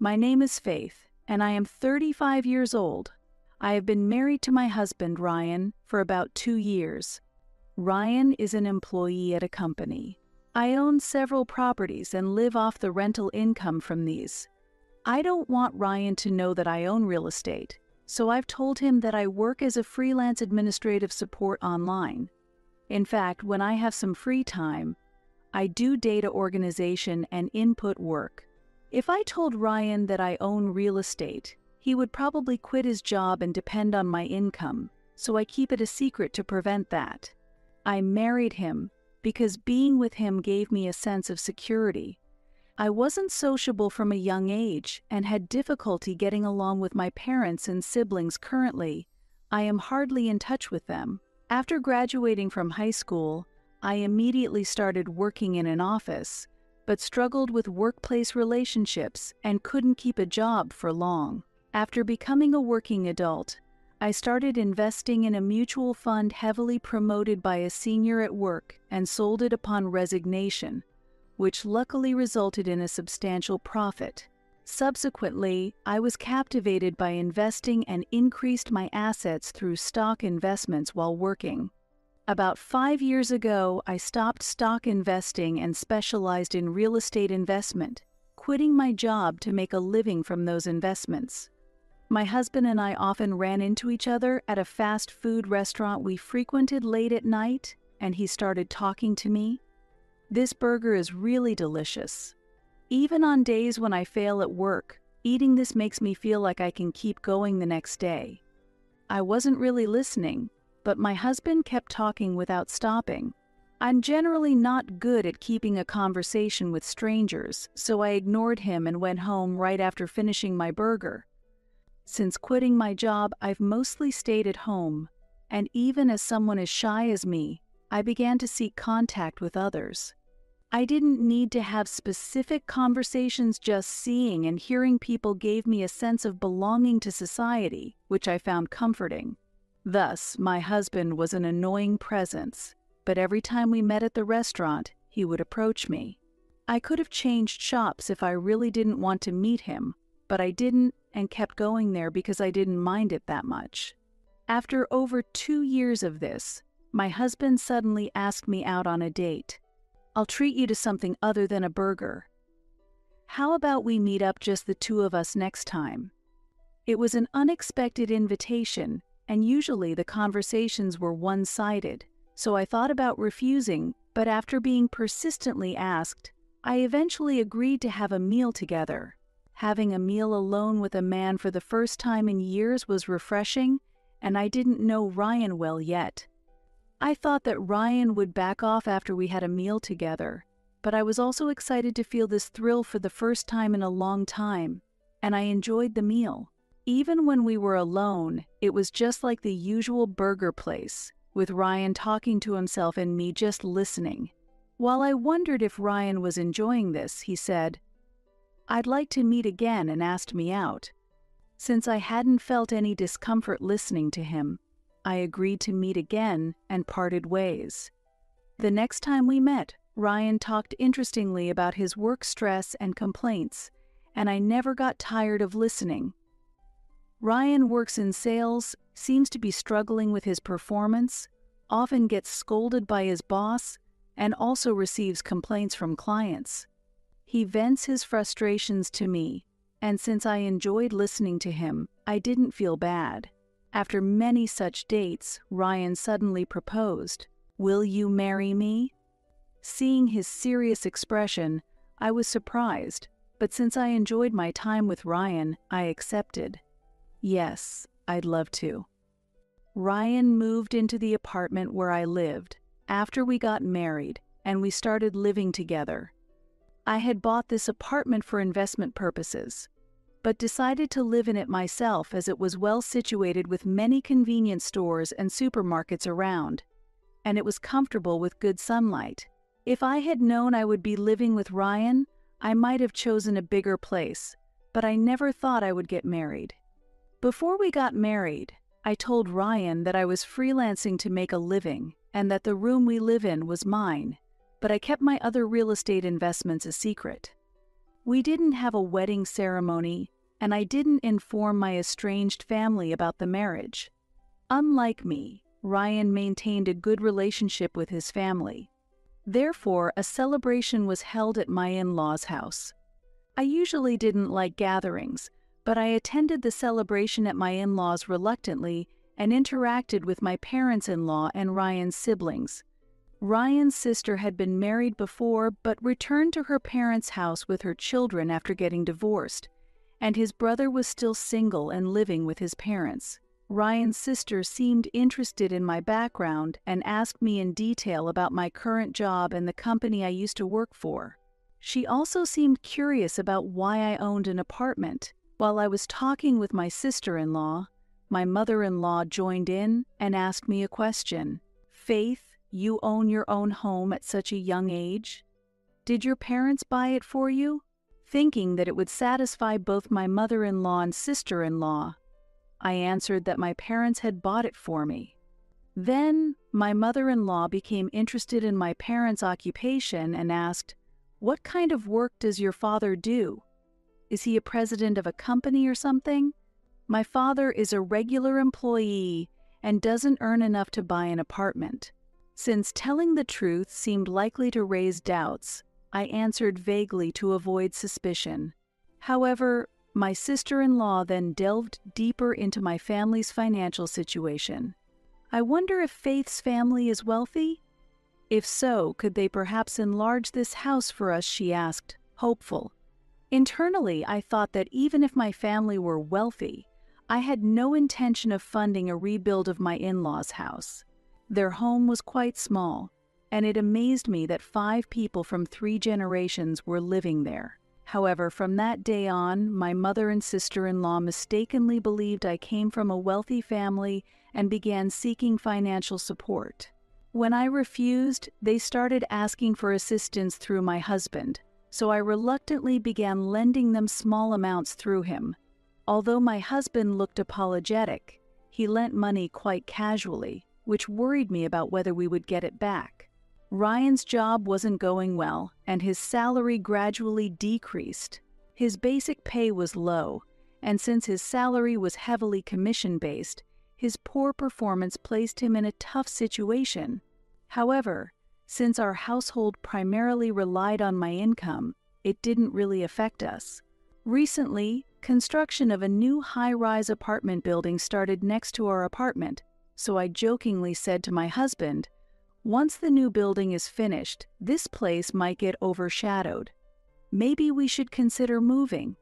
My name is Faith, and I am 35 years old. I have been married to my husband, Ryan, for about 2 years. Ryan is an employee at a company. I own several properties and live off the rental income from these. I don't want Ryan to know that I own real estate, so I've told him that I work as a freelance administrative support online. In fact, when I have some free time, I do data organization and input work. If I told Ryan that I own real estate, he would probably quit his job and depend on my income, so I keep it a secret to prevent that. I married him because being with him gave me a sense of security. I wasn't sociable from a young age and had difficulty getting along with my parents and siblings currently. I am hardly in touch with them. After graduating from high school, I immediately started working in an office, but struggled with workplace relationships and couldn't keep a job for long. After becoming a working adult, I started investing in a mutual fund heavily promoted by a senior at work and sold it upon resignation, which luckily resulted in a substantial profit. Subsequently, I was captivated by investing and increased my assets through stock investments while working. About 5 years ago, I stopped stock investing and specialized in real estate investment, quitting my job to make a living from those investments. My husband and I often ran into each other at a fast food restaurant we frequented late at night, and he started talking to me. "This burger is really delicious. Even on days when I fail at work, eating this makes me feel like I can keep going the next day." I wasn't really listening, but my husband kept talking without stopping. I'm generally not good at keeping a conversation with strangers, so I ignored him and went home right after finishing my burger. Since quitting my job, I've mostly stayed at home, and even as someone as shy as me, I began to seek contact with others. I didn't need to have specific conversations, just seeing and hearing people gave me a sense of belonging to society, which I found comforting. Thus, my husband was an annoying presence, but every time we met at the restaurant, he would approach me. I could have changed shops if I really didn't want to meet him, but I didn't and kept going there because I didn't mind it that much. After over 2 years of this, my husband suddenly asked me out on a date. "I'll treat you to something other than a burger. How about we meet up just the two of us next time?" It was an unexpected invitation, and usually the conversations were one-sided, so I thought about refusing, but after being persistently asked, I eventually agreed to have a meal together. Having a meal alone with a man for the first time in years was refreshing, and I didn't know Ryan well yet. I thought that Ryan would back off after we had a meal together, but I was also excited to feel this thrill for the first time in a long time, and I enjoyed the meal. Even when we were alone, it was just like the usual burger place, with Ryan talking to himself and me just listening. While I wondered if Ryan was enjoying this, he said, "I'd like to meet again," and asked me out. Since I hadn't felt any discomfort listening to him, I agreed to meet again and parted ways. The next time we met, Ryan talked interestingly about his work stress and complaints, and I never got tired of listening. Ryan works in sales, seems to be struggling with his performance, often gets scolded by his boss, and also receives complaints from clients. He vents his frustrations to me, and since I enjoyed listening to him, I didn't feel bad. After many such dates, Ryan suddenly proposed, "Will you marry me?" Seeing his serious expression, I was surprised, but since I enjoyed my time with Ryan, I accepted. Yes, I'd love to. Ryan moved into the apartment where I lived after we got married, and we started living together. I had bought this apartment for investment purposes, but decided to live in it myself as it was well situated with many convenience stores and supermarkets around, and it was comfortable with good sunlight. If I had known I would be living with Ryan, I might have chosen a bigger place, but I never thought I would get married. Before we got married, I told Ryan that I was freelancing to make a living and that the room we live in was mine, but I kept my other real estate investments a secret. We didn't have a wedding ceremony, and I didn't inform my estranged family about the marriage. Unlike me, Ryan maintained a good relationship with his family. Therefore, a celebration was held at my in-laws' house. I usually didn't like gatherings, but I attended the celebration at my in-laws reluctantly and interacted with my parents-in-law and Ryan's siblings. Ryan's sister had been married before but returned to her parents' house with her children after getting divorced, and his brother was still single and living with his parents. Ryan's sister seemed interested in my background and asked me in detail about my current job and the company I used to work for. She also seemed curious about why I owned an apartment. While I was talking with my sister-in-law, my mother-in-law joined in and asked me a question. "Faith, you own your own home at such a young age? Did your parents buy it for you?" Thinking that it would satisfy both my mother-in-law and sister-in-law, I answered that my parents had bought it for me. Then, my mother-in-law became interested in my parents' occupation and asked, "What kind of work does your father do? Is he a president of a company or something?" "My father is a regular employee and doesn't earn enough to buy an apartment." Since telling the truth seemed likely to raise doubts, I answered vaguely to avoid suspicion. However, my sister-in-law then delved deeper into my family's financial situation. "I wonder if Faith's family is wealthy? If so, could they perhaps enlarge this house for us?" she asked, hopeful. Internally, I thought that even if my family were wealthy, I had no intention of funding a rebuild of my in-laws' house. Their home was quite small, and it amazed me that 5 people from 3 generations were living there. However, from that day on, my mother and sister-in-law mistakenly believed I came from a wealthy family and began seeking financial support. When I refused, they started asking for assistance through my husband, so I reluctantly began lending them small amounts through him. Although my husband looked apologetic, he lent money quite casually, which worried me about whether we would get it back. Ryan's job wasn't going well, and his salary gradually decreased. His basic pay was low, and since his salary was heavily commission-based, his poor performance placed him in a tough situation. However, since our household primarily relied on my income, it didn't really affect us. Recently, construction of a new high-rise apartment building started next to our apartment, so I jokingly said to my husband, "Once the new building is finished, this place might get overshadowed. Maybe we should consider moving."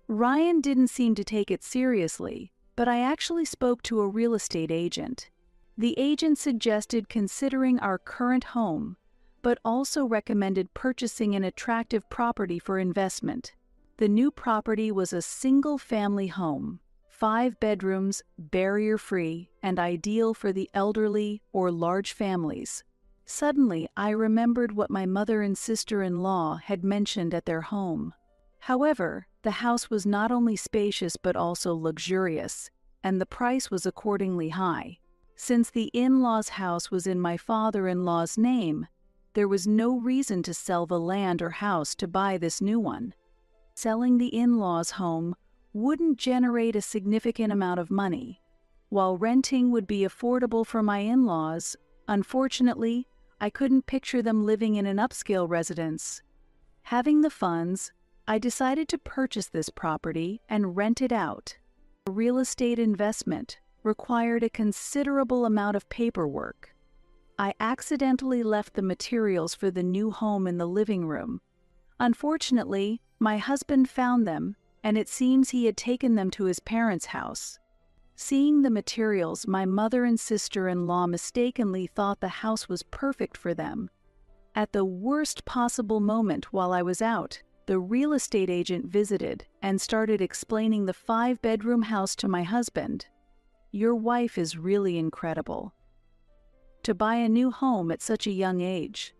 Ryan didn't seem to take it seriously, but I actually spoke to a real estate agent. The agent suggested considering our current home, but also recommended purchasing an attractive property for investment. The new property was a single-family home, 5 bedrooms, barrier-free, and ideal for the elderly or large families. Suddenly, I remembered what my mother and sister-in-law had mentioned at their home. However, the house was not only spacious but also luxurious, and the price was accordingly high. Since the in-laws' house was in my father-in-law's name, there was no reason to sell the land or house to buy this new one. Selling the in-laws' home wouldn't generate a significant amount of money, while renting would be affordable for my in-laws. Unfortunately, I couldn't picture them living in an upscale residence. Having the funds, I decided to purchase this property and rent it out. A real estate investment required a considerable amount of paperwork. I accidentally left the materials for the new home in the living room. Unfortunately, my husband found them, and it seems he had taken them to his parents' house. Seeing the materials, my mother and sister-in-law mistakenly thought the house was perfect for them. At the worst possible moment while I was out, the real estate agent visited and started explaining the 5-bedroom house to my husband. "Your wife is really incredible. To buy a new home at such a young age."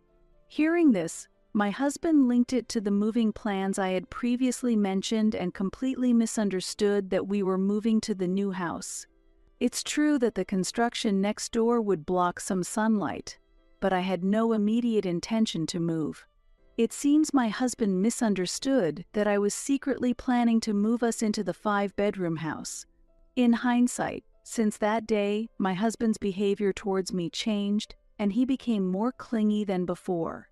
Hearing this, my husband linked it to the moving plans I had previously mentioned and completely misunderstood that we were moving to the new house. It's true that the construction next door would block some sunlight, but I had no immediate intention to move. It seems my husband misunderstood that I was secretly planning to move us into the 5-bedroom house. In hindsight, since that day, my husband's behavior towards me changed, and he became more clingy than before.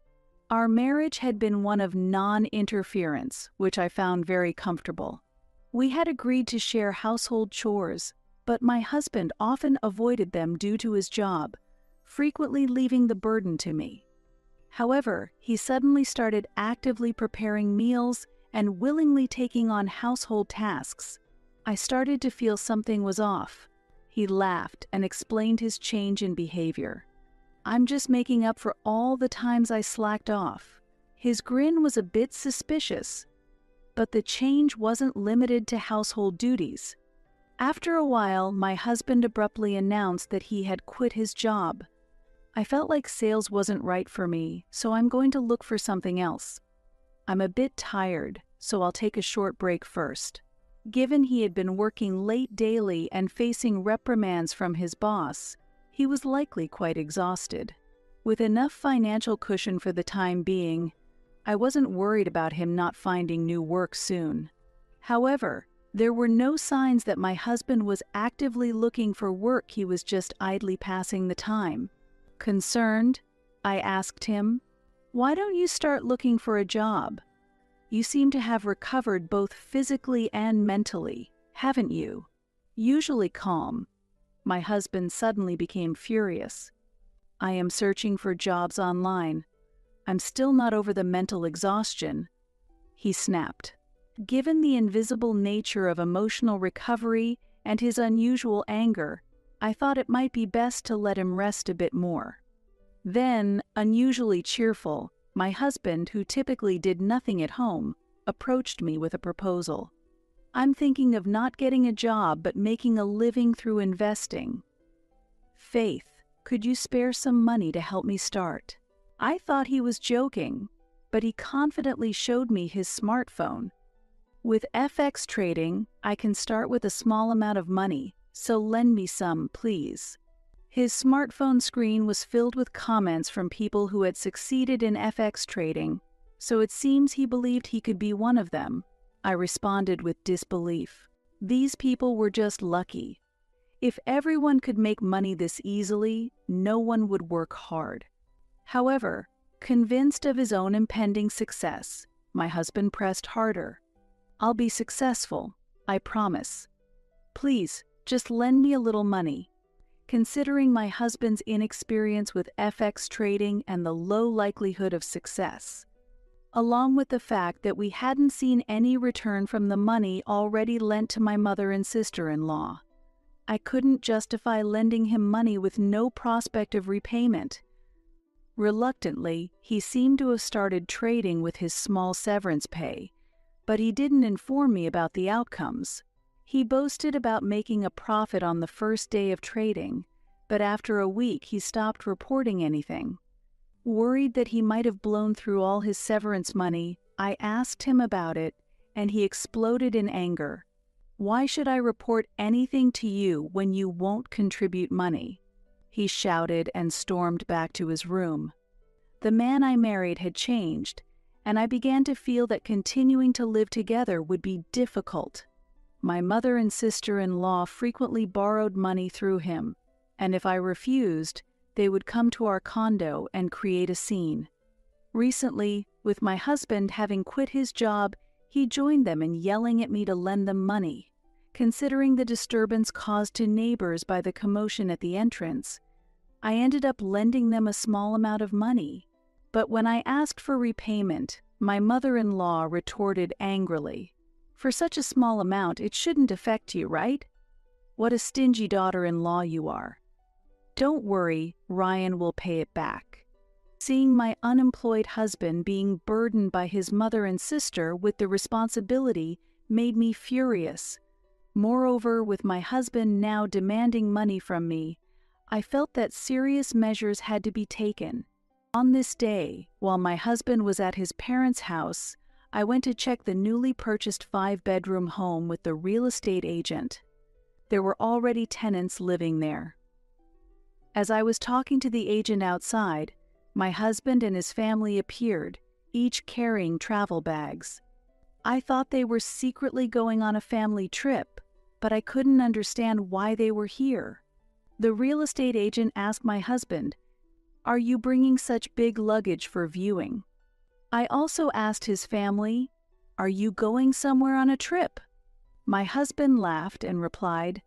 Our marriage had been one of non-interference, which I found very comfortable. We had agreed to share household chores, but my husband often avoided them due to his job, frequently leaving the burden to me. However, he suddenly started actively preparing meals and willingly taking on household tasks. I started to feel something was off. He laughed and explained his change in behavior. "I'm just making up for all the times I slacked off." His grin was a bit suspicious, but the change wasn't limited to household duties. After a while, my husband abruptly announced that he had quit his job. I felt like sales wasn't right for me, so I'm going to look for something else. "I'm a bit tired, so I'll take a short break first." Given he had been working late daily and facing reprimands from his boss, he was likely quite exhausted. With enough financial cushion for the time being, I wasn't worried about him not finding new work soon. However, there were no signs that my husband was actively looking for work. He was just idly passing the time. Concerned, I asked him, "Why don't you start looking for a job? You seem to have recovered both physically and mentally, haven't you?" Usually calm, my husband suddenly became furious. "I am searching for jobs online. I'm still not over the mental exhaustion," he snapped. Given the invisible nature of emotional recovery and his unusual anger, I thought it might be best to let him rest a bit more. Then, unusually cheerful, my husband, who typically did nothing at home, approached me with a proposal. "I'm thinking of not getting a job but making a living through investing. Faith, could you spare some money to help me start?" I thought he was joking, but he confidently showed me his smartphone. "With FX trading, I can start with a small amount of money, so lend me some, please." His smartphone screen was filled with comments from people who had succeeded in FX trading, so it seems he believed he could be one of them. I responded with disbelief. These people were just lucky. If everyone could make money this easily, no one would work hard. However, convinced of his own impending success, my husband pressed harder. "I'll be successful, I promise. Please, just lend me a little money." Considering my husband's inexperience with FX trading and the low likelihood of success, along with the fact that we hadn't seen any return from the money already lent to my mother and sister-in-law, I couldn't justify lending him money with no prospect of repayment. Reluctantly, he seemed to have started trading with his small severance pay, but he didn't inform me about the outcomes. He boasted about making a profit on the first day of trading, but after a week he stopped reporting anything. Worried that he might have blown through all his severance money, I asked him about it, and he exploded in anger. "Why should I report anything to you when you won't contribute money?" he shouted and stormed back to his room. The man I married had changed, and I began to feel that continuing to live together would be difficult. My mother and sister-in-law frequently borrowed money through him, and if I refused, they would come to our condo and create a scene. Recently, with my husband having quit his job, he joined them in yelling at me to lend them money. Considering the disturbance caused to neighbors by the commotion at the entrance, I ended up lending them a small amount of money. But when I asked for repayment, my mother-in-law retorted angrily, "For such a small amount, it shouldn't affect you, right? What a stingy daughter-in-law you are. Don't worry, Ryan will pay it back." Seeing my unemployed husband being burdened by his mother and sister with the responsibility made me furious. Moreover, with my husband now demanding money from me, I felt that serious measures had to be taken. On this day, while my husband was at his parents' house, I went to check the newly purchased 5-bedroom home with the real estate agent. There were already tenants living there. As I was talking to the agent outside, my husband and his family appeared, each carrying travel bags. I thought they were secretly going on a family trip, but I couldn't understand why they were here. The real estate agent asked my husband, "Are you bringing such big luggage for viewing?" I also asked his family, "Are you going somewhere on a trip?" My husband laughed and replied,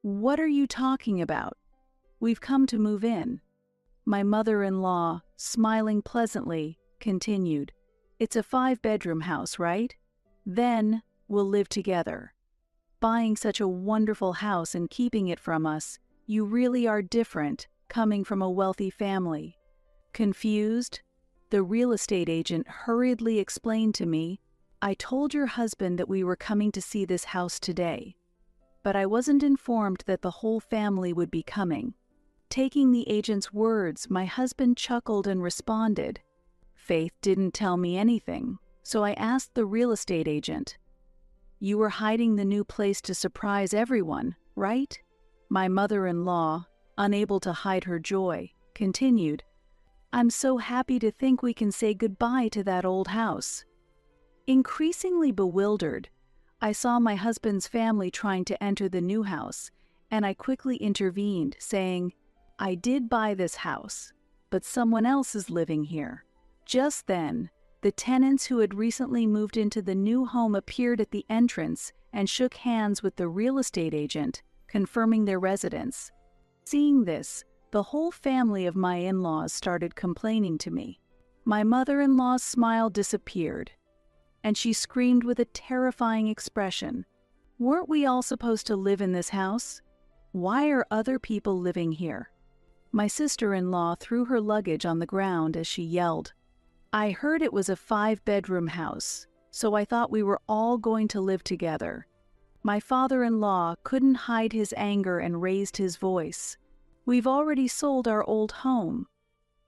"What are you talking about? We've come to move in." My mother-in-law, smiling pleasantly, continued, "It's a 5-bedroom house, right? Then we'll live together. Buying such a wonderful house and keeping it from us, you really are different, coming from a wealthy family." Confused, the real estate agent hurriedly explained to me, "I told your husband that we were coming to see this house today, but I wasn't informed that the whole family would be coming." Taking the agent's words, my husband chuckled and responded, "Faith didn't tell me anything." So I asked the real estate agent, "You were hiding the new place to surprise everyone, right?" My mother-in-law, unable to hide her joy, continued, "I'm so happy to think we can say goodbye to that old house." Increasingly bewildered, I saw my husband's family trying to enter the new house, and I quickly intervened, saying, "I did buy this house, but someone else is living here." Just then, the tenants who had recently moved into the new home appeared at the entrance and shook hands with the real estate agent, confirming their residence. Seeing this, the whole family of my in-laws started complaining to me. My mother-in-law's smile disappeared, and she screamed with a terrifying expression, "Weren't we all supposed to live in this house? Why are other people living here?" My sister-in-law threw her luggage on the ground as she yelled, "I heard it was a 5-bedroom house, so I thought we were all going to live together." My father-in-law couldn't hide his anger and raised his voice, "We've already sold our old home.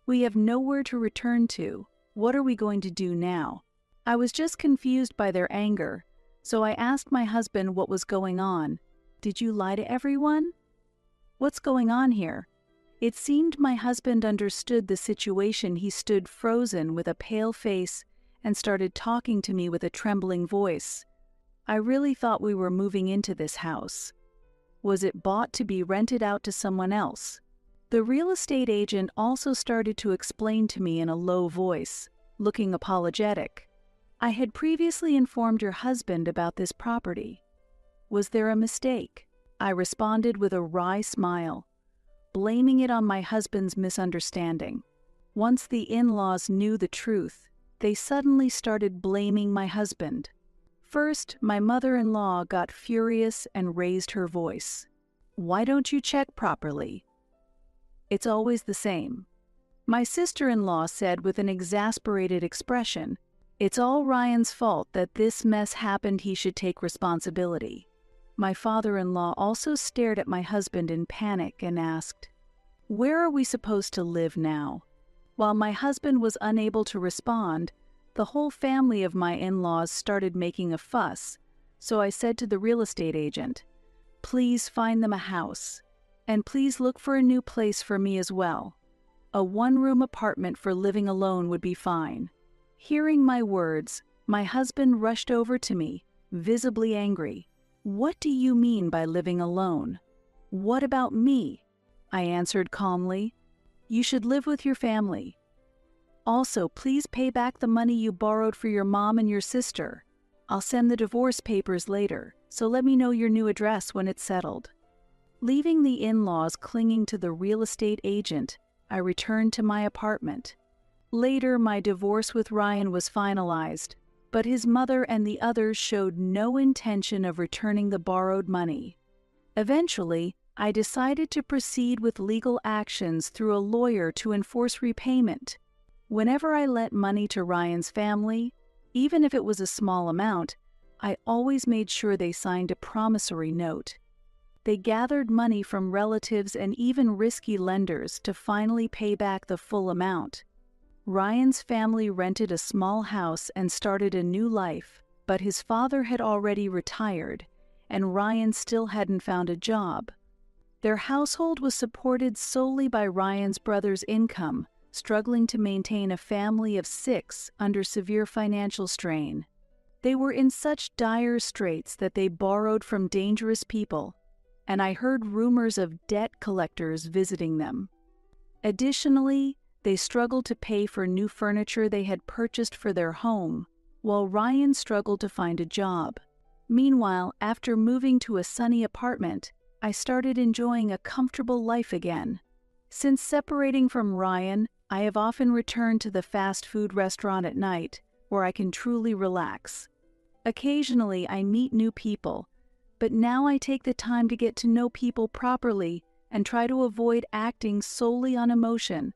We have nowhere to return to. What are we going to do now?" I was just confused by their anger, so I asked my husband what was going on. "Did you lie to everyone? What's going on here?" It seemed my husband understood the situation. He stood frozen with a pale face and started talking to me with a trembling voice. "I really thought we were moving into this house. Was it bought to be rented out to someone else?" The real estate agent also started to explain to me in a low voice, looking apologetic. "I had previously informed your husband about this property. Was there a mistake?" I responded with a wry smile, blaming it on my husband's misunderstanding. Once the in-laws knew the truth, they suddenly started blaming my husband. First, my mother-in-law got furious and raised her voice. "Why don't you check properly? It's always the same." My sister-in-law said with an exasperated expression, "It's all Ryan's fault that this mess happened. He should take responsibility." My father-in-law also stared at my husband in panic and asked, "Where are we supposed to live now?" While my husband was unable to respond, the whole family of my in-laws started making a fuss, so I said to the real estate agent, "Please find them a house, and please look for a new place for me as well. A 1-room apartment for living alone would be fine." Hearing my words, my husband rushed over to me, visibly angry. "What do you mean by living alone? What about me?" I answered calmly, "You should live with your family. Also, please pay back the money you borrowed for your mom and your sister. I'll send the divorce papers later, so let me know your new address when it's settled." Leaving the in-laws clinging to the real estate agent, I returned to my apartment. Later, my divorce with Ryan was finalized, but his mother and the others showed no intention of returning the borrowed money. Eventually, I decided to proceed with legal actions through a lawyer to enforce repayment. Whenever I lent money to Ryan's family, even if it was a small amount, I always made sure they signed a promissory note. They gathered money from relatives and even risky lenders to finally pay back the full amount. Ryan's family rented a small house and started a new life, but his father had already retired, and Ryan still hadn't found a job. Their household was supported solely by Ryan's brother's income, struggling to maintain a family of 6 under severe financial strain. They were in such dire straits that they borrowed from dangerous people, and I heard rumors of debt collectors visiting them. Additionally, they struggled to pay for new furniture they had purchased for their home, while Ryan struggled to find a job. Meanwhile, after moving to a sunny apartment, I started enjoying a comfortable life again. Since separating from Ryan, I have often returned to the fast food restaurant at night, where I can truly relax. Occasionally, I meet new people, but now I take the time to get to know people properly and try to avoid acting solely on emotion.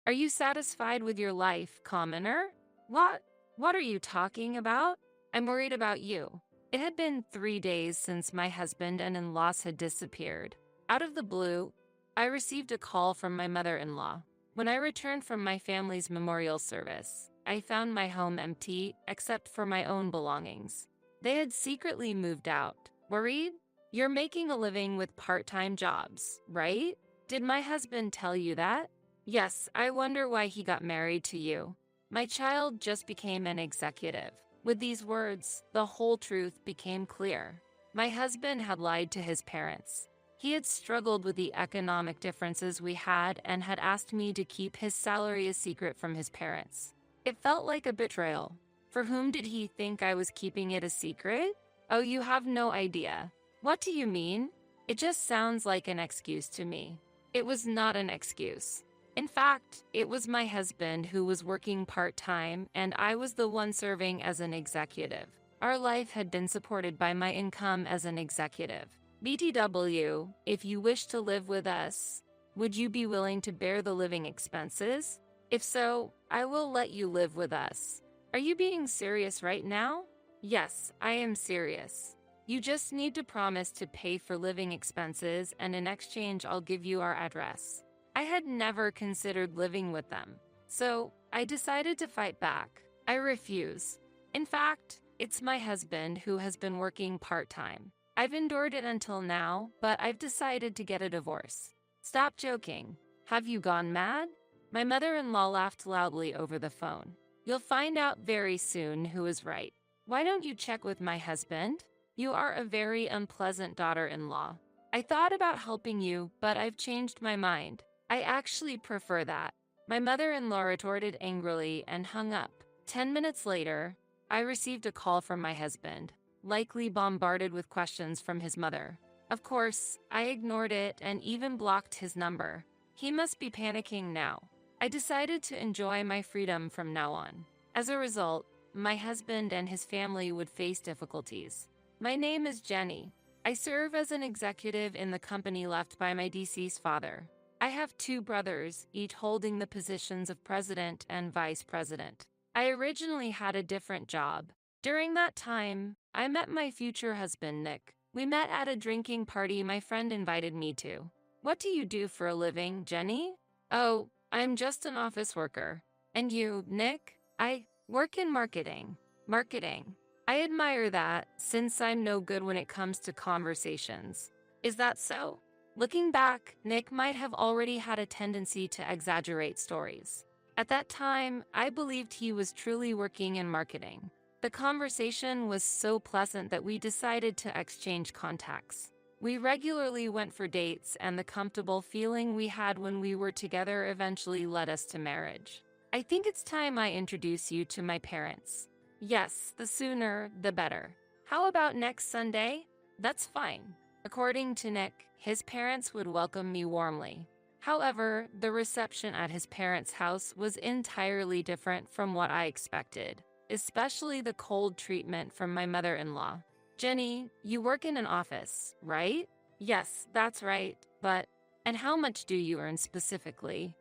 Are you satisfied with your life, commoner? What are you talking about? I'm worried about you. It had been 3 days since my husband and in-laws had disappeared. Out of the blue, I received a call from my mother-in-law. When I returned from my family's memorial service, I found my home empty except for my own belongings. They had secretly moved out. Worried? You're making a living with part-time jobs, right? Did my husband tell you that? Yes, I wonder why he got married to you. My child just became an executive. With these words, the whole truth became clear. My husband had lied to his parents. He had struggled with the economic differences we had and had asked me to keep his salary a secret from his parents. It felt like a betrayal. For whom did he think I was keeping it a secret? Oh, you have no idea. What do you mean? It just sounds like an excuse to me. It was not an excuse. In fact, it was my husband who was working part-time and I was the one serving as an executive. Our life had been supported by my income as an executive. BTW, if you wish to live with us, would you be willing to bear the living expenses? If so, I will let you live with us. Are you being serious right now? Yes, I am serious. You just need to promise to pay for living expenses and in exchange I'll give you our address. I had never considered living with them, so I decided to fight back. I refuse. In fact, it's my husband who has been working part-time. I've endured it until now, but I've decided to get a divorce. Stop joking. Have you gone mad? My mother-in-law laughed loudly over the phone. You'll find out very soon who is right. Why don't you check with my husband? You are a very unpleasant daughter-in-law. I thought about helping you, but I've changed my mind. I actually prefer that. My mother-in-law retorted angrily and hung up. 10 minutes later, I received a call from my husband, likely bombarded with questions from his mother. Of course, I ignored it and even blocked his number. He must be panicking now. I decided to enjoy my freedom from now on. As a result, my husband and his family would face difficulties. My name is Jenny. I serve as an executive in the company left by my deceased father. I have 2 brothers, each holding the positions of president and vice president. I originally had a different job. During that time, I met my future husband, Nick. We met at a drinking party my friend invited me to. What do you do for a living, Jenny? Oh, I'm just an office worker. And you, Nick? I work in marketing. Marketing. I admire that, since I'm no good when it comes to conversations. Is that so? Looking back, Nick might have already had a tendency to exaggerate stories. At that time, I believed he was truly working in marketing. The conversation was so pleasant that we decided to exchange contacts. We regularly went for dates, and the comfortable feeling we had when we were together eventually led us to marriage. I think it's time I introduce you to my parents. Yes, the sooner, the better. How about next Sunday? That's fine. According to Nick, his parents would welcome me warmly. However, the reception at his parents' house was entirely different from what I expected, especially the cold treatment from my mother-in-law. Jenny, you work in an office, right? Yes, that's right, but... And how much do you earn specifically?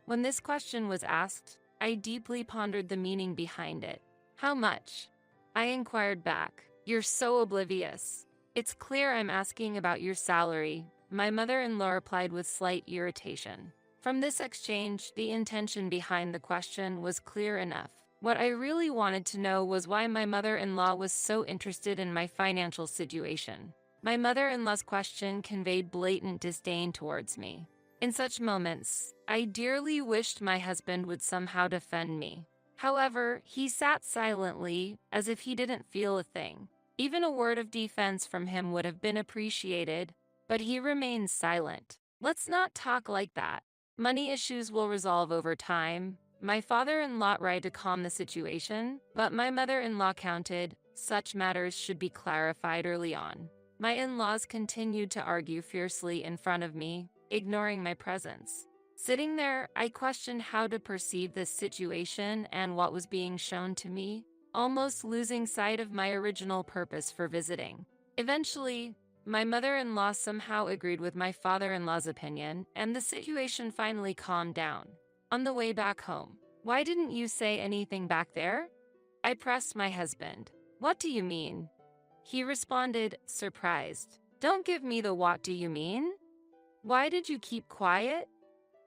When this question was asked, I deeply pondered the meaning behind it. How much? I inquired back. You're so oblivious. It's clear I'm asking about your salary. My mother-in-law replied with slight irritation. From this exchange, the intention behind the question was clear enough. What I really wanted to know was why my mother-in-law was so interested in my financial situation. My mother-in-law's question conveyed blatant disdain towards me. In such moments, I dearly wished my husband would somehow defend me. However, he sat silently, as if he didn't feel a thing. Even a word of defense from him would have been appreciated, but he remained silent. Let's not talk like that. Money issues will resolve over time. My father-in-law tried to calm the situation, but my mother-in-law countered, such matters should be clarified early on. My in-laws continued to argue fiercely in front of me, ignoring my presence. Sitting there, I questioned how to perceive this situation and what was being shown to me, almost losing sight of my original purpose for visiting. Eventually, my mother-in-law somehow agreed with my father-in-law's opinion, and the situation finally calmed down. On the way back home, "Why didn't you say anything back there?" I pressed my husband. "What do you mean?" He responded, surprised. "Don't give me the what do you mean? Why did you keep quiet?"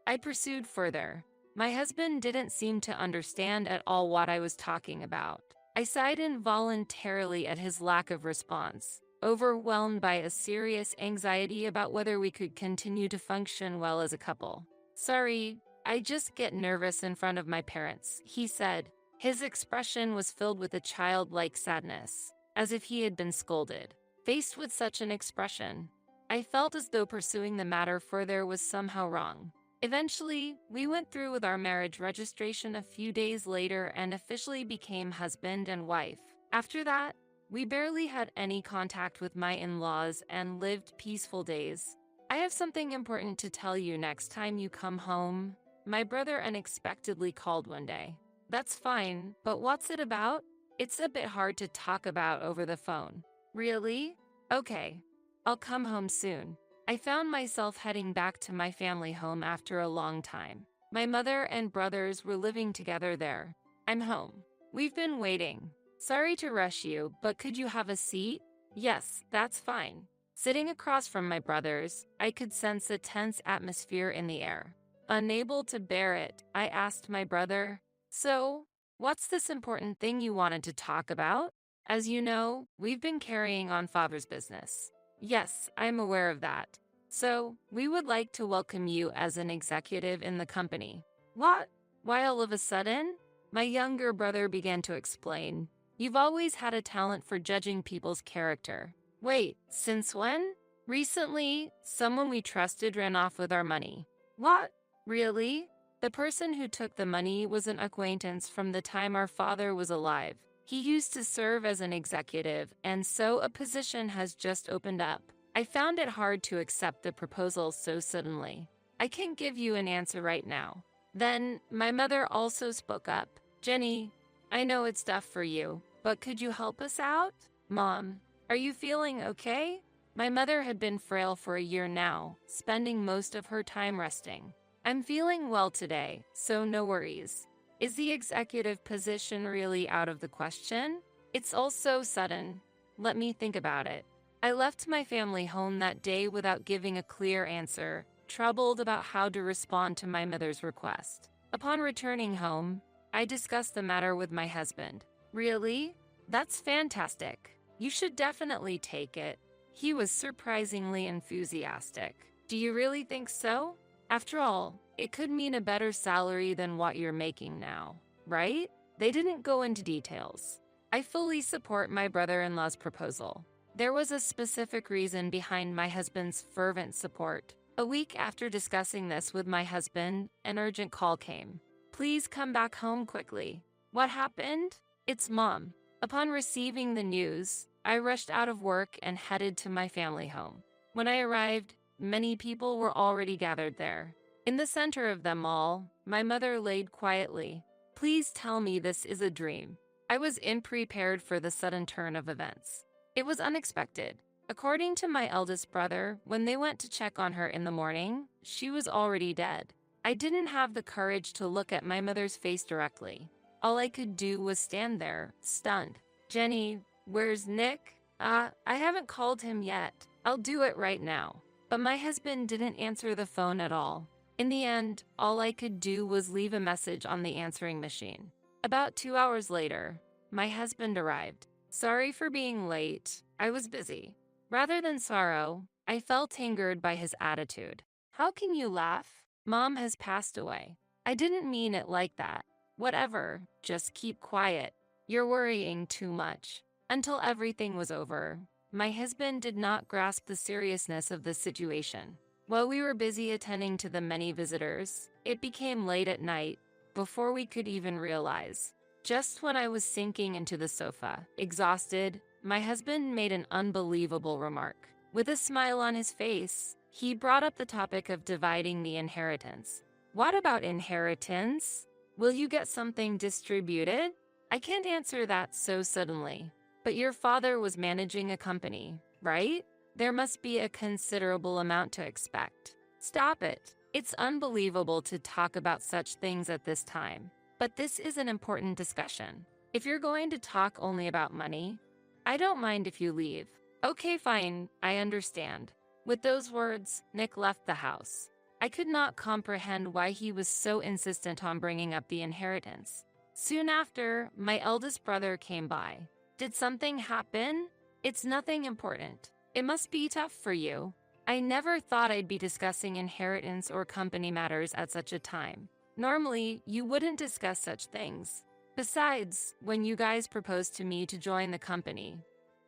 I pursued further. My husband didn't seem to understand at all what I was talking about. I sighed involuntarily at his lack of response, overwhelmed by a serious anxiety about whether we could continue to function well as a couple. "Sorry, I just get nervous in front of my parents," he said. His expression was filled with a childlike sadness, as if he had been scolded. Faced with such an expression, I felt as though pursuing the matter further was somehow wrong. Eventually, we went through with our marriage registration a few days later and officially became husband and wife. After that, we barely had any contact with my in-laws and lived peaceful days. I have something important to tell you next time you come home. My brother unexpectedly called one day. That's fine, but what's it about? It's a bit hard to talk about over the phone. Really? Okay. I'll come home soon. I found myself heading back to my family home after a long time. My mother and brothers were living together there. I'm home. We've been waiting. Sorry to rush you, but could you have a seat? Yes, that's fine. Sitting across from my brothers, I could sense a tense atmosphere in the air. Unable to bear it, I asked my brother, "So, what's this important thing you wanted to talk about?" "As you know, we've been carrying on father's business." "Yes, I'm aware of that. So, we would like to welcome you as an executive in the company." "What? Why all of a sudden?" My younger brother began to explain. "You've always had a talent for judging people's character." "Wait, since when?" "Recently, someone we trusted ran off with our money." "What? Really?" "The person who took the money was an acquaintance from the time our father was alive. He used to serve as an executive, and so a position has just opened up. I found it hard to accept the proposal so suddenly. I can't give you an answer right now." Then, my mother also spoke up. "Jenny, I know it's tough for you, but could you help us out?" "Mom, are you feeling okay?" My mother had been frail for a year now, spending most of her time resting. "I'm feeling well today, so no worries." "Is the executive position really out of the question?" "It's all so sudden. Let me think about it." I left my family home that day without giving a clear answer, troubled about how to respond to my mother's request. Upon returning home, I discussed the matter with my husband. "Really? That's fantastic. You should definitely take it." He was surprisingly enthusiastic. "Do you really think so? After all, it could mean a better salary than what you're making now, right?" They didn't go into details. I fully support my brother-in-law's proposal. There was a specific reason behind my husband's fervent support. A week after discussing this with my husband, an urgent call came. "Please come back home quickly." "What happened?" "It's Mom." Upon receiving the news, I rushed out of work and headed to my family home. When I arrived, many people were already gathered there. In the center of them all, my mother laid quietly. "Please tell me this is a dream." I was unprepared for the sudden turn of events. It was unexpected. According to my eldest brother, when they went to check on her in the morning, she was already dead. I didn't have the courage to look at my mother's face directly. All I could do was stand there, stunned. "Jenny, where's Nick?" I haven't called him yet. I'll do it right now." But my husband didn't answer the phone at all. In the end, all I could do was leave a message on the answering machine. About 2 hours later, my husband arrived. "Sorry for being late. I was busy." Rather than sorrow, I felt angered by his attitude. How can you laugh? Mom has passed away. I didn't mean it like that. Whatever, just keep quiet. You're worrying too much. Until everything was over, my husband did not grasp the seriousness of the situation. While we were busy attending to the many visitors, it became late at night before we could even realize. Just when I was sinking into the sofa, exhausted, my husband made an unbelievable remark. With a smile on his face, he brought up the topic of dividing the inheritance. What about inheritance? Will you get something distributed? I can't answer that so suddenly. But your father was managing a company, right? There must be a considerable amount to expect. Stop it. It's unbelievable to talk about such things at this time. But this is an important discussion. If you're going to talk only about money, I don't mind if you leave. Okay, fine, I understand. With those words, Nick left the house. I could not comprehend why he was so insistent on bringing up the inheritance. Soon after, my eldest brother came by. Did something happen? It's nothing important. It must be tough for you. I never thought I'd be discussing inheritance or company matters at such a time. Normally, you wouldn't discuss such things. Besides, when you guys proposed to me to join the company,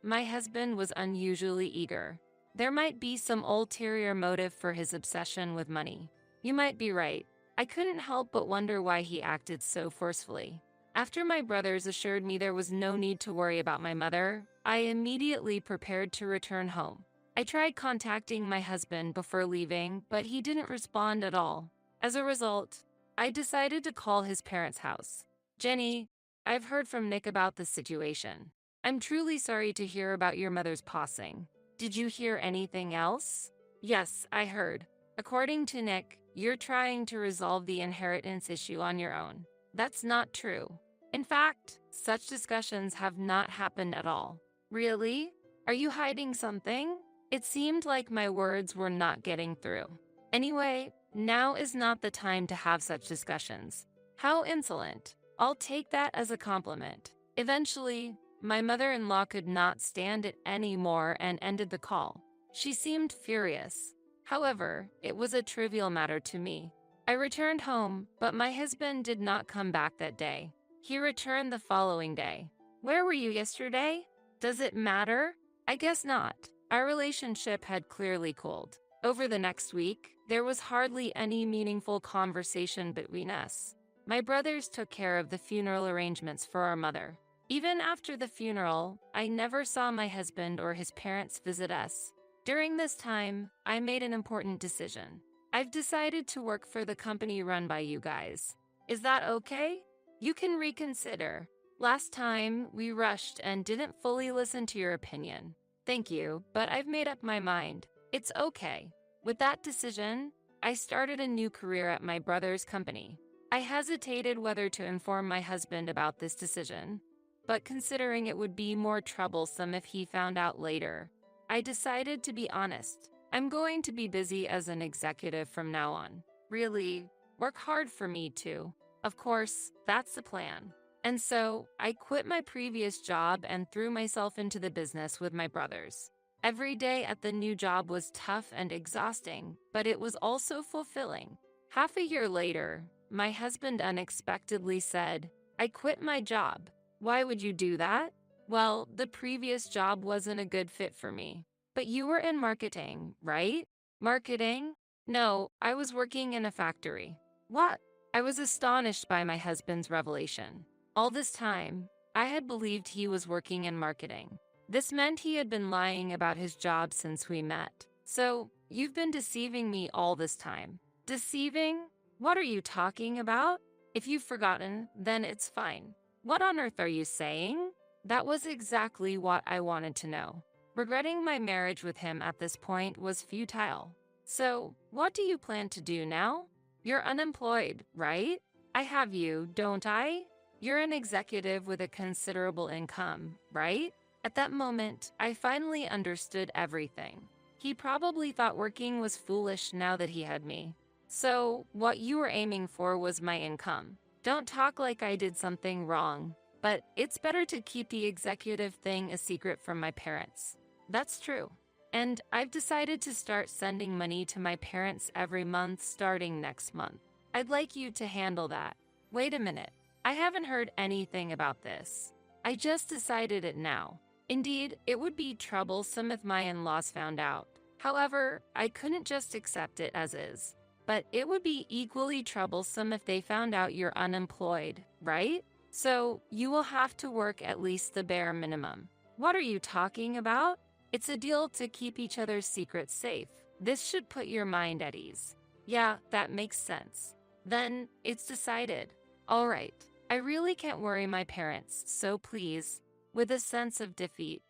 my husband was unusually eager. There might be some ulterior motive for his obsession with money. You might be right. I couldn't help but wonder why he acted so forcefully. After my brothers assured me there was no need to worry about my mother, I immediately prepared to return home. I tried contacting my husband before leaving, but he didn't respond at all. As a result, I decided to call his parents' house. Jenny, I've heard from Nick about the situation. I'm truly sorry to hear about your mother's passing. Did you hear anything else? Yes, I heard. According to Nick, you're trying to resolve the inheritance issue on your own. That's not true. In fact, such discussions have not happened at all. Really? Are you hiding something? It seemed like my words were not getting through. Anyway, now is not the time to have such discussions. How insolent. I'll take that as a compliment. Eventually, my mother-in-law could not stand it anymore and ended the call. She seemed furious. However, it was a trivial matter to me. I returned home, but my husband did not come back that day. He returned the following day. Where were you yesterday? Does it matter? I guess not. Our relationship had clearly cooled. Over the next week, there was hardly any meaningful conversation between us. My brothers took care of the funeral arrangements for our mother. Even after the funeral, I never saw my husband or his parents visit us. During this time, I made an important decision. I've decided to work for the company run by you guys. Is that okay? You can reconsider. Last time, we rushed and didn't fully listen to your opinion. Thank you, but I've made up my mind. It's okay. With that decision, I started a new career at my brother's company. I hesitated whether to inform my husband about this decision, but considering it would be more troublesome if he found out later, I decided to be honest. I'm going to be busy as an executive from now on. Really, work hard for me too. Of course, that's the plan. And so, I quit my previous job and threw myself into the business with my brothers. Every day at the new job was tough and exhausting, but it was also fulfilling. Half a year later, my husband unexpectedly said, "I quit my job." Why would you do that? Well, the previous job wasn't a good fit for me. But you were in marketing, right? Marketing? No, I was working in a factory. What? I was astonished by my husband's revelation. All this time, I had believed he was working in marketing. This meant he had been lying about his job since we met. So, you've been deceiving me all this time. Deceiving? What are you talking about? If you've forgotten, then it's fine. What on earth are you saying? That was exactly what I wanted to know. Regretting my marriage with him at this point was futile. So, what do you plan to do now? You're unemployed, right? I have you, don't I? You're an executive with a considerable income, right? At that moment, I finally understood everything. He probably thought working was foolish now that he had me. So, what you were aiming for was my income. Don't talk like I did something wrong, but it's better to keep the executive thing a secret from my parents. That's true. And I've decided to start sending money to my parents every month starting next month. I'd like you to handle that. Wait a minute. I haven't heard anything about this. I just decided it now. Indeed, it would be troublesome if my in-laws found out. However, I couldn't just accept it as is. But it would be equally troublesome if they found out you're unemployed, right? So you will have to work at least the bare minimum. What are you talking about? It's a deal to keep each other's secrets safe. This should put your mind at ease. Yeah, that makes sense. Then it's decided. All right, I really can't worry my parents, so please. With a sense of defeat,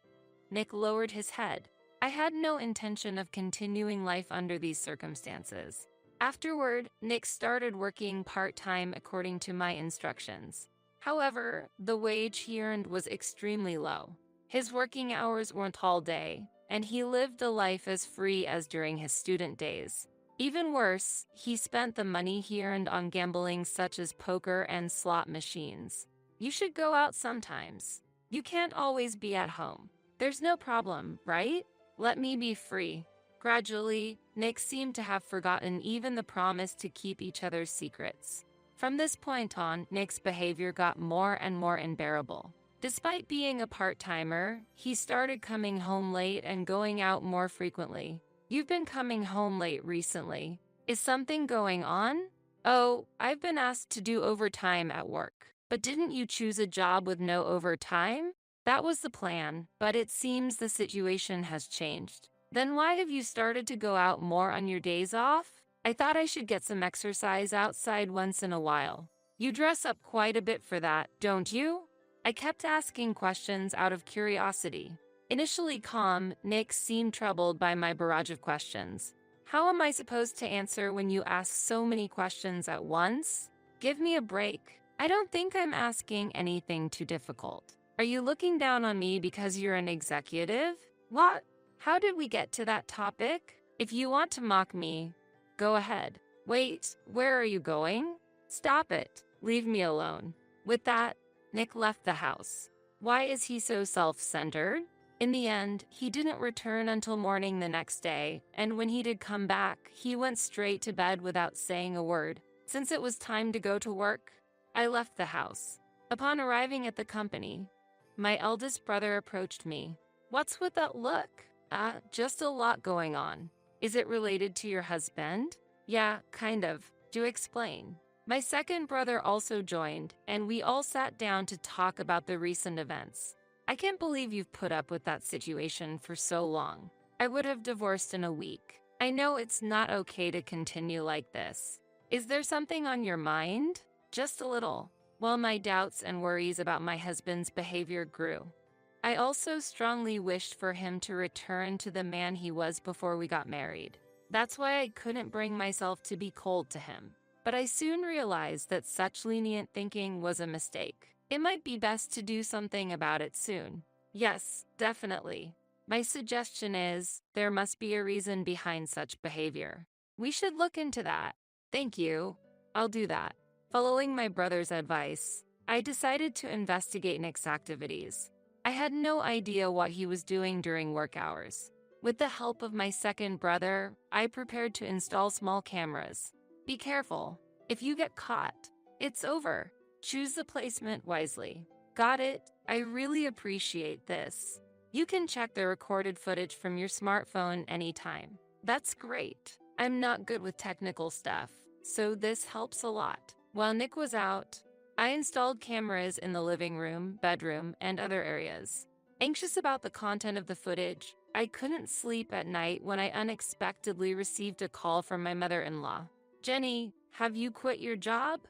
Nick lowered his head. I had no intention of continuing life under these circumstances. Afterward, Nick started working part-time according to my instructions. However, the wage he earned was extremely low. His working hours weren't all day, and he lived a life as free as during his student days. Even worse, he spent the money he earned on gambling such as poker and slot machines. You should go out sometimes. You can't always be at home. There's no problem, right? Let me be free. Gradually, Nick seemed to have forgotten even the promise to keep each other's secrets. From this point on, Nick's behavior got more and more unbearable. Despite being a part-timer, he started coming home late and going out more frequently. You've been coming home late recently. Is something going on? Oh, I've been asked to do overtime at work. But didn't you choose a job with no overtime? That was the plan, but it seems the situation has changed. Then why have you started to go out more on your days off? I thought I should get some exercise outside once in a while. You dress up quite a bit for that, don't you? I kept asking questions out of curiosity. Initially calm, Nick seemed troubled by my barrage of questions. How am I supposed to answer when you ask so many questions at once? Give me a break. I don't think I'm asking anything too difficult. Are you looking down on me because you're an executive? What? How did we get to that topic? If you want to mock me, go ahead. Wait, where are you going? Stop it. Leave me alone. With that, Nick left the house. Why is he so self-centered? In the end, he didn't return until morning the next day, and when he did come back, he went straight to bed without saying a word. Since it was time to go to work, I left the house. Upon arriving at the company, my eldest brother approached me. What's with that look? Just a lot going on. Is it related to your husband? Yeah, kind of. Do explain. My second brother also joined, and we all sat down to talk about the recent events. I can't believe you've put up with that situation for so long. I would have divorced in a week. I know it's not okay to continue like this. Is there something on your mind? Just a little. While my doubts and worries about my husband's behavior grew. I also strongly wished for him to return to the man he was before we got married. That's why I couldn't bring myself to be cold to him. But I soon realized that such lenient thinking was a mistake. It might be best to do something about it soon. Yes, definitely. My suggestion is, there must be a reason behind such behavior. We should look into that. Thank you. I'll do that. Following my brother's advice, I decided to investigate Nick's activities. I had no idea what he was doing during work hours. With the help of my second brother, I prepared to install small cameras. Be careful. If you get caught, it's over. Choose the placement wisely. Got it? I really appreciate this. You can check the recorded footage from your smartphone anytime. That's great. I'm not good with technical stuff, so this helps a lot. While Nick was out, I installed cameras in the living room, bedroom, and other areas. Anxious about the content of the footage, I couldn't sleep at night when I unexpectedly received a call from my mother-in-law. Jenny, have you quit your job?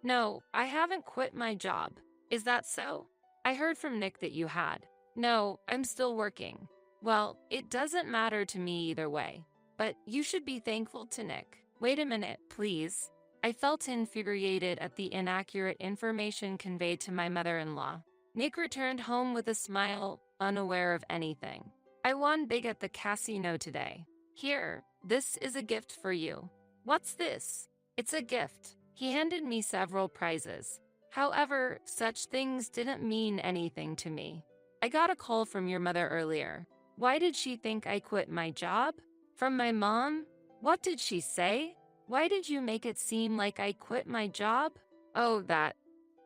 No, I haven't quit my job. Is that so? I heard from Nick that you had. No, I'm still working. Well, it doesn't matter to me either way, but you should be thankful to Nick. Wait a minute, please. I felt infuriated at the inaccurate information conveyed to my mother-in-law. Nick returned home with a smile, unaware of anything. I won big at the casino today. Here, this is a gift for you. What's this? It's a gift. He handed me several prizes. However, such things didn't mean anything to me. I got a call from your mother earlier. Why did she think I quit my job? From my mom? What did she say? Why did you make it seem like I quit my job? Oh, that.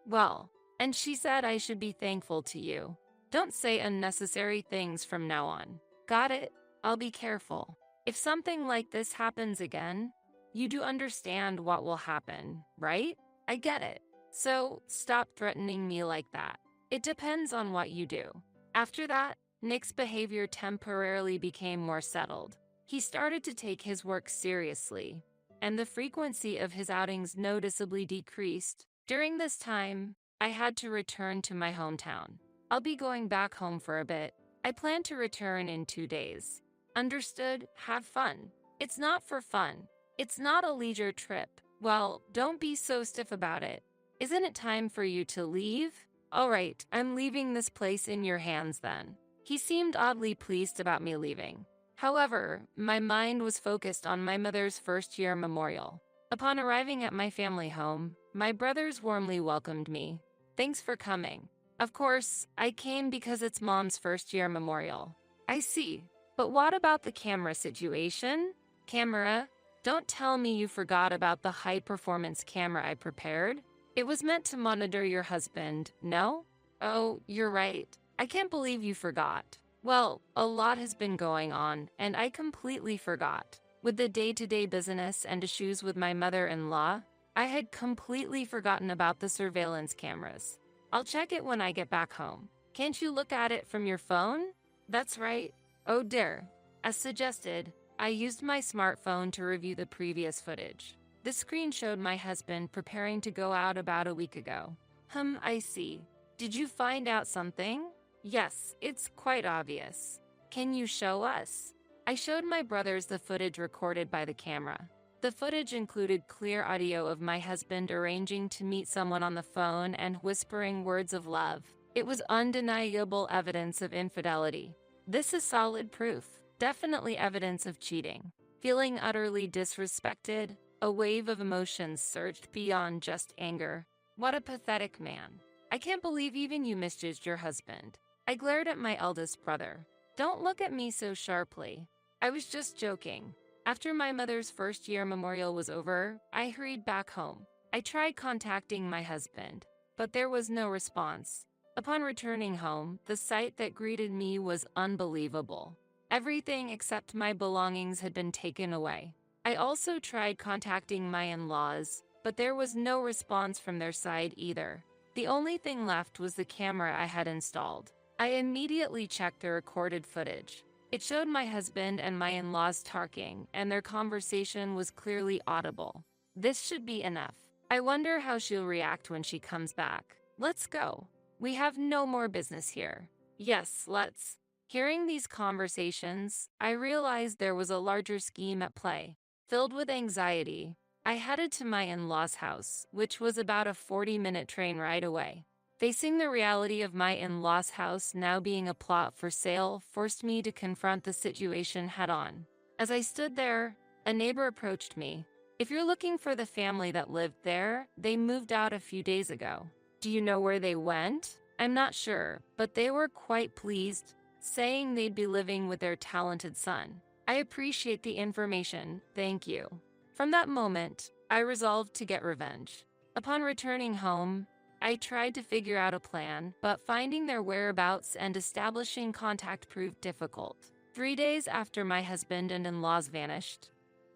Well, and she said I should be thankful to you. Don't say unnecessary things from now on. Got it? I'll be careful. If something like this happens again, you do understand what will happen, right? I get it. So stop threatening me like that. It depends on what you do. After that, Nick's behavior temporarily became more settled. He started to take his work seriously, and the frequency of his outings noticeably decreased. During this time, I had to return to my hometown. I'll be going back home for a bit. I plan to return in 2 days. Understood? Have fun. It's not for fun. It's not a leisure trip. Well, don't be so stiff about it. Isn't it time for you to leave? All right, I'm leaving this place in your hands then. He seemed oddly pleased about me leaving. However, my mind was focused on my mother's first-year memorial. Upon arriving at my family home, my brothers warmly welcomed me. Thanks for coming. Of course, I came because it's Mom's first-year memorial. I see. But what about the camera situation? Camera? Don't tell me you forgot about the high-performance camera I prepared. It was meant to monitor your husband, no? Oh, you're right. I can't believe you forgot. Well, a lot has been going on, and I completely forgot. With the day-to-day business and issues with my mother-in-law, I had completely forgotten about the surveillance cameras. I'll check it when I get back home. Can't you look at it from your phone? That's right. Oh dear. As suggested, I used my smartphone to review the previous footage. The screen showed my husband preparing to go out about a week ago. I see. Did you find out something? Yes, it's quite obvious. Can you show us? I showed my brothers the footage recorded by the camera. The footage included clear audio of my husband arranging to meet someone on the phone and whispering words of love. It was undeniable evidence of infidelity. This is solid proof, definitely evidence of cheating. Feeling utterly disrespected, a wave of emotions surged beyond just anger. What a pathetic man. I can't believe even you misjudged your husband. I glared at my eldest brother. Don't look at me so sharply. I was just joking. After my mother's first-year memorial was over, I hurried back home. I tried contacting my husband, but there was no response. Upon returning home, the sight that greeted me was unbelievable. Everything except my belongings had been taken away. I also tried contacting my in-laws, but there was no response from their side either. The only thing left was the camera I had installed. I immediately checked the recorded footage. It showed my husband and my in-laws talking, and their conversation was clearly audible. This should be enough. I wonder how she'll react when she comes back. Let's go. We have no more business here. Yes, let's. Hearing these conversations, I realized there was a larger scheme at play. Filled with anxiety, I headed to my in-laws' house, which was about a 40-minute train ride away. Facing the reality of my in-laws' house now being a plot for sale forced me to confront the situation head-on. As I stood there, a neighbor approached me. If you're looking for the family that lived there, they moved out a few days ago. Do you know where they went? I'm not sure, but they were quite pleased, saying they'd be living with their talented son. I appreciate the information, thank you. From that moment, I resolved to get revenge. Upon returning home, I tried to figure out a plan, but finding their whereabouts and establishing contact proved difficult. 3 days after my husband and in-laws vanished,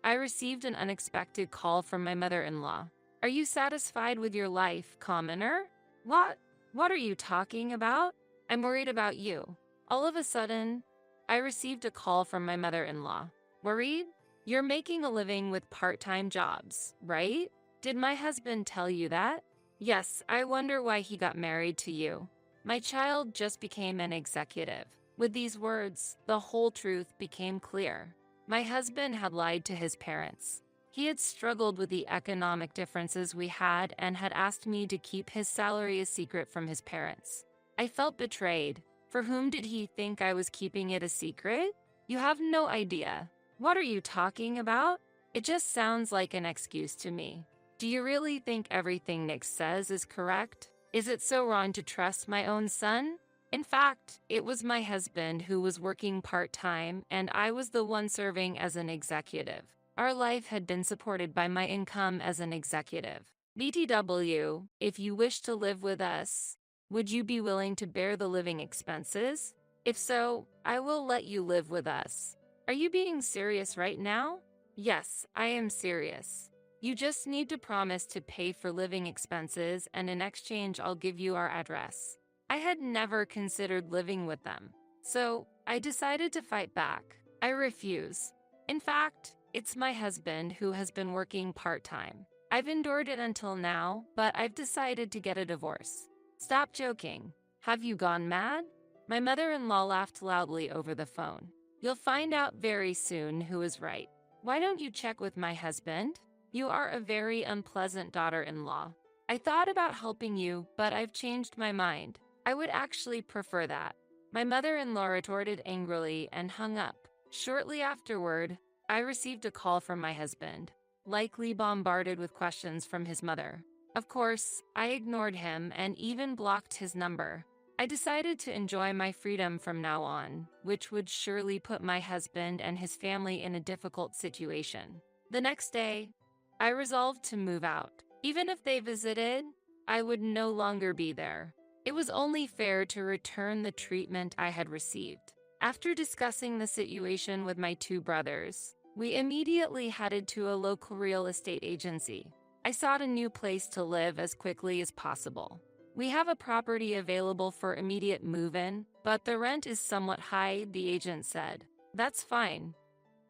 I received an unexpected call from my mother-in-law. Are you satisfied with your life, commoner? What are you talking about? I'm worried about you. All of a sudden, I received a call from my mother-in-law. Worried? You're making a living with part-time jobs, right? Did my husband tell you that? Yes, I wonder why he got married to you. My child just became an executive. With these words, the whole truth became clear. My husband had lied to his parents. He had struggled with the economic differences we had and had asked me to keep his salary a secret from his parents. I felt betrayed. For whom did he think I was keeping it a secret? You have no idea. What are you talking about? It just sounds like an excuse to me. Do you really think everything Nick says is correct? Is it so wrong to trust my own son? In fact, it was my husband who was working part-time and I was the one serving as an executive. Our life had been supported by my income as an executive. BTW, if you wish to live with us, would you be willing to bear the living expenses? If so, I will let you live with us. Are you being serious right now? Yes, I am serious. You just need to promise to pay for living expenses, and in exchange, I'll give you our address. I had never considered living with them, so I decided to fight back. I refuse. In fact, it's my husband who has been working part-time. I've endured it until now, but I've decided to get a divorce. Stop joking. Have you gone mad? My mother-in-law laughed loudly over the phone. You'll find out very soon who is right. Why don't you check with my husband? You are a very unpleasant daughter-in-law. I thought about helping you, but I've changed my mind. I would actually prefer that. My mother-in-law retorted angrily and hung up. Shortly afterward, I received a call from my husband, likely bombarded with questions from his mother. Of course, I ignored him and even blocked his number. I decided to enjoy my freedom from now on, which would surely put my husband and his family in a difficult situation. The next day, I resolved to move out. Even if they visited, I would no longer be there. It was only fair to return the treatment I had received. After discussing the situation with my two brothers, we immediately headed to a local real estate agency. I sought a new place to live as quickly as possible. We have a property available for immediate move-in, but the rent is somewhat high, the agent said. That's fine.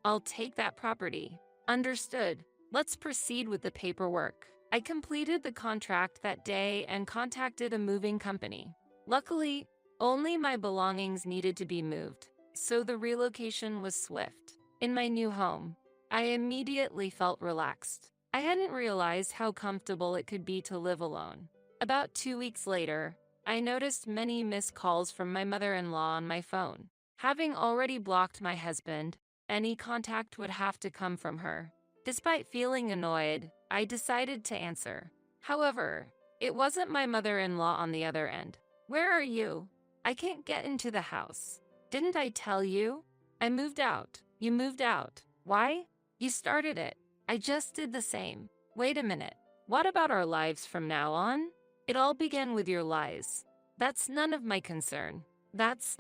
I'll take that property. Understood. Let's proceed with the paperwork. I completed the contract that day and contacted a moving company. Luckily, only my belongings needed to be moved, so the relocation was swift. In my new home, I immediately felt relaxed. I hadn't realized how comfortable it could be to live alone. About 2 weeks later, I noticed many missed calls from my mother-in-law on my phone. Having already blocked my husband, any contact would have to come from her. Despite feeling annoyed, I decided to answer. However, it wasn't my mother-in-law on the other end. Where are you? I can't get into the house. Didn't I tell you? I moved out. You moved out. Why? You started it. I just did the same. Wait a minute. What about our lives from now on? It all began with your lies. That's none of my concern. That's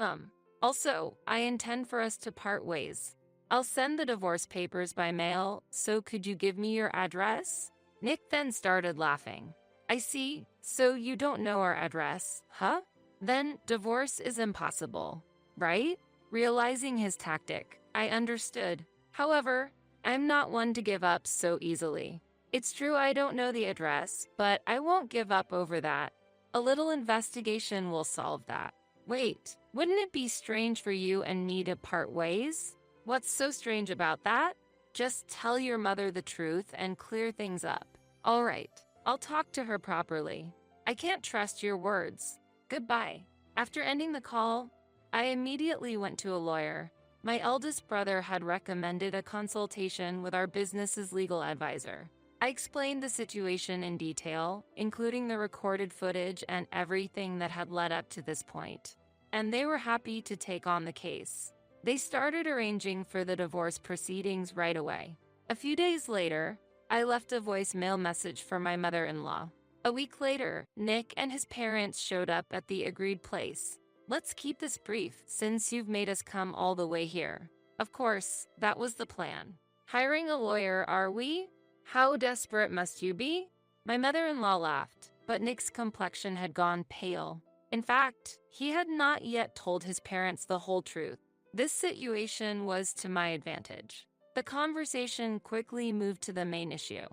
Also, I intend for us to part ways. I'll send the divorce papers by mail, so could you give me your address? Nick then started laughing. I see, so you don't know our address, huh? Then divorce is impossible, right? Realizing his tactic, I understood. However, I'm not one to give up so easily. It's true I don't know the address, but I won't give up over that. A little investigation will solve that. Wait, wouldn't it be strange for you and me to part ways? What's so strange about that? Just tell your mother the truth and clear things up. All right, I'll talk to her properly. I can't trust your words. Goodbye. After ending the call, I immediately went to a lawyer. My eldest brother had recommended a consultation with our business's legal advisor. I explained the situation in detail, including the recorded footage and everything that had led up to this point. And they were happy to take on the case. They started arranging for the divorce proceedings right away. A few days later, I left a voicemail message for my mother-in-law. A week later, Nick and his parents showed up at the agreed place. Let's keep this brief, since you've made us come all the way here. Of course, that was the plan. Hiring a lawyer, are we? How desperate must you be? My mother-in-law laughed, but Nick's complexion had gone pale. In fact, he had not yet told his parents the whole truth. This situation was to my advantage. The conversation quickly moved to the main issue.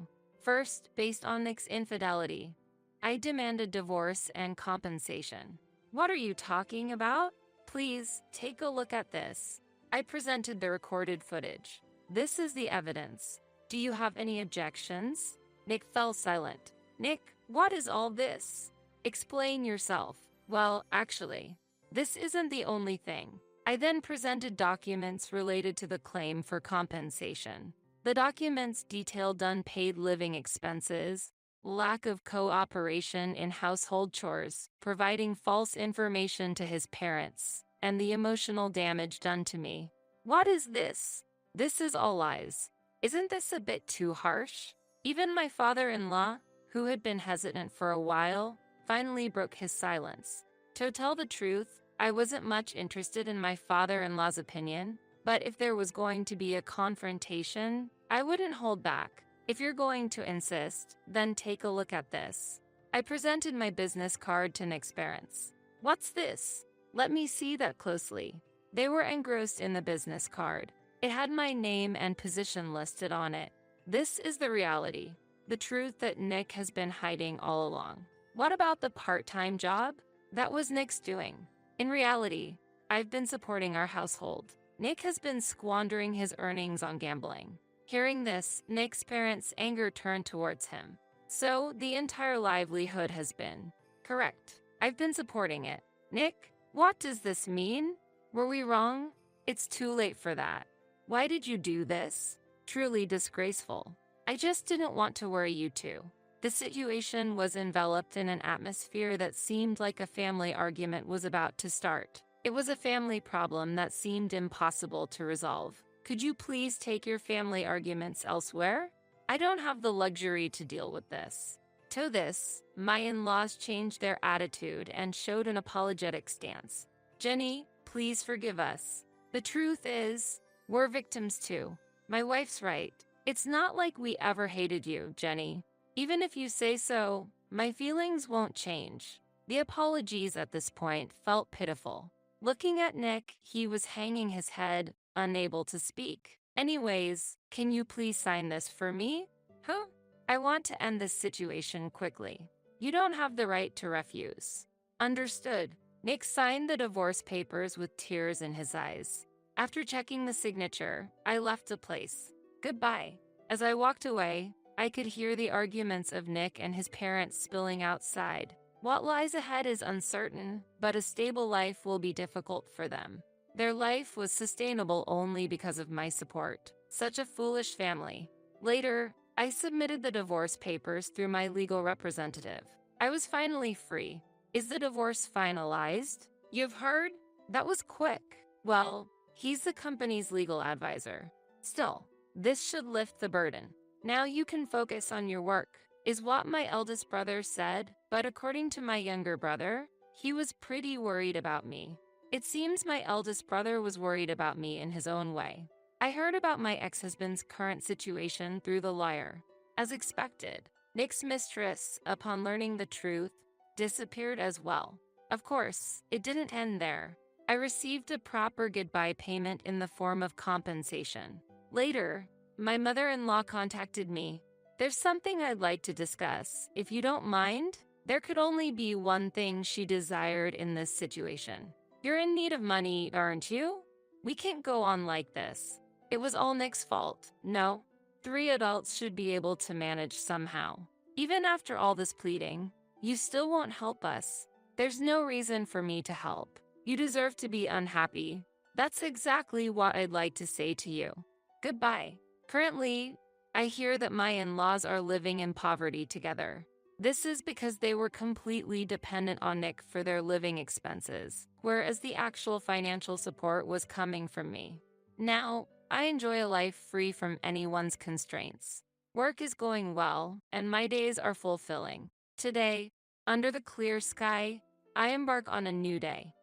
First, based on Nick's infidelity, I demanded divorce and compensation. What are you talking about? Please, take a look at this. I presented the recorded footage. This is the evidence. Do you have any objections? Nick fell silent. Nick, what is all this? Explain yourself. Well, actually, this isn't the only thing. I then presented documents related to the claim for compensation. The documents detailed unpaid living expenses, lack of cooperation in household chores, providing false information to his parents, and the emotional damage done to me. What is this? This is all lies. Isn't this a bit too harsh? Even my father-in-law, who had been hesitant for a while, finally broke his silence. To tell the truth, I wasn't much interested in my father-in-law's opinion, but if there was going to be a confrontation, I wouldn't hold back. If you're going to insist, then take a look at this. I presented my business card to Nick's parents. What's this? Let me see that closely. They were engrossed in the business card. It had my name and position listed on it. This is the reality, the truth that Nick has been hiding all along. What about the part-time job? That was Nick's doing. In reality, I've been supporting our household. Nick has been squandering his earnings on gambling. Hearing this, Nick's parents' anger turned towards him. So, the entire livelihood has been. Correct. I've been supporting it. Nick, what does this mean? Were we wrong? It's too late for that. Why did you do this? Truly disgraceful. I just didn't want to worry you two. The situation was enveloped in an atmosphere that seemed like a family argument was about to start. It was a family problem that seemed impossible to resolve. Could you please take your family arguments elsewhere? I don't have the luxury to deal with this. To this, my in-laws changed their attitude and showed an apologetic stance. Jenny, please forgive us. The truth is, we're victims too. My wife's right. It's not like we ever hated you, Jenny. Even if you say so, my feelings won't change. The apologies at this point felt pitiful. Looking at Nick, he was hanging his head, unable to speak. Anyways, can you please sign this for me? Huh? I want to end this situation quickly. You don't have the right to refuse. Understood. Nick signed the divorce papers with tears in his eyes. After checking the signature, I left the place. Goodbye. As I walked away, I could hear the arguments of Nick and his parents spilling outside. What lies ahead is uncertain, but a stable life will be difficult for them. Their life was sustainable only because of my support. Such a foolish family. Later, I submitted the divorce papers through my legal representative. I was finally free. Is the divorce finalized? You've heard? That was quick. Well, he's the company's legal advisor. Still, this should lift the burden. Now you can focus on your work, is what my eldest brother said, but according to my younger brother, he was pretty worried about me. It seems my eldest brother was worried about me in his own way. I heard about my ex-husband's current situation through the liar. As expected, Nick's mistress, upon learning the truth, disappeared as well. Of course, it didn't end there. I received a proper goodbye payment in the form of compensation. Later, my mother-in-law contacted me. There's something I'd like to discuss. If you don't mind, there could only be one thing she desired in this situation. You're in need of money, aren't you? We can't go on like this. It was all Nick's fault. No, 3 adults should be able to manage somehow. Even after all this pleading, you still won't help us. There's no reason for me to help. You deserve to be unhappy. That's exactly what I'd like to say to you. Goodbye. Currently, I hear that my in-laws are living in poverty together. This is because they were completely dependent on Nick for their living expenses, whereas the actual financial support was coming from me. Now, I enjoy a life free from anyone's constraints. Work is going well, and my days are fulfilling. Today, under the clear sky, I embark on a new day.